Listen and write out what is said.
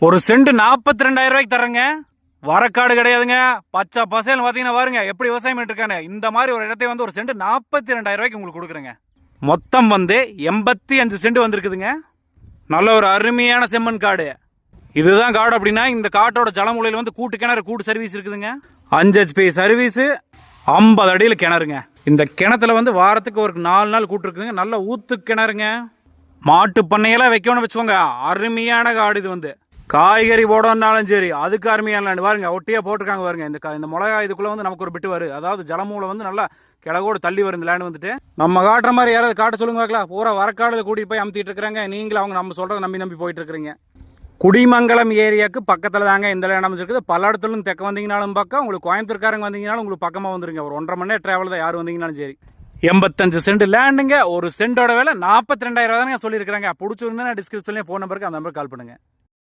ஒரு சென்ட் 42,000 ரூபாய்க்கு தரேங்க. வரக்காடு கிடையாதுங்க. பச்சை பசேல்னு பார்த்தீங்கன்னா பாருங்க எப்படி விவசாயம் பண்ணிட்டு இருக்கானு. இந்த மாதிரி ஒரு இடத்தை வந்து ஒரு சென்ட் 42,000 ரூபாய்க்கு உங்களுக்கு கொடுக்குறேங்க. மொத்தம் வந்து 85 சென்ட் வந்திருக்குதுங்க. நல்ல ஒரு அருமையான செம்மண் காடு. இதுதான் காடு அப்படின்னா இந்த காட்டோட ஜலமூலையில் வந்து கூட்டு கிணறு கூட்டு சர்வீஸ் இருக்குதுங்க. 5 HP சர்வீஸ், 50 அடியில் கிணறுங்க. இந்த கிணத்துல வந்து வாரத்துக்கு ஒரு 4 நாள் கூட்டு இருக்குதுங்க. நல்ல ஊத்து கிணறுங்க. மாட்டு பண்ணையெல்லாம் வைக்கணும்னு வச்சுக்கோங்க. அருமையான காடு இது வந்து. காய்கறி போடணும்னாலும் சரி அதுக்கு அருமையான லேண்டு பாருங்க. ஒட்டியா போட்டிருக்காங்க பாருங்க. இந்த மிளகா இதுக்குள்ள வந்து நமக்கு ஒரு பிட்டு வரும். அதாவது ஜலமூலை வந்து நல்லா கிழகோடு தள்ளி வரும் இந்த லேண்டு வந்துட்டு. நம்ம காட்டுற மாதிரி யாராவது காட்ட சொல்லுங்க பார்க்கலாம். பூரா வரக்காடுல கூட்டிட்டு போய் அமுத்திட்டு இருக்கிறாங்க. நீங்களும் அவங்க நம்ம சொல்றதை நம்பி போயிட்டு இருக்கிறீங்க. குடிமங்கலம் ஏரியாவுக்கு பக்கத்தில் தாங்க இந்த லேண்ட் அமைச்சிருக்குது. பல்லடத்துலேருந்து தெக்க வந்தீங்கனாலும் பக்கம், உங்களுக்கு கோயம்புத்தூர்காரங்க வந்தீங்கனாலும் உங்களுக்கு பக்கமாக வந்துருங்க. ஒரு 1.5 மணி நேரம் டிராவல் தான் யார் வந்தீங்கனாலும் சரி. 85 சென்ட் லேண்டுங்க. ஒரு சென்டோட விலை 42,000 தானே சொல்லியிருக்கிறாங்க. பிடிச்சிருந்தா டிஸ்கிரிப்ஷன்லேயே ஃபோன் நம்பருக்கு அந்த நம்பருக்கு கால் பண்ணுங்க.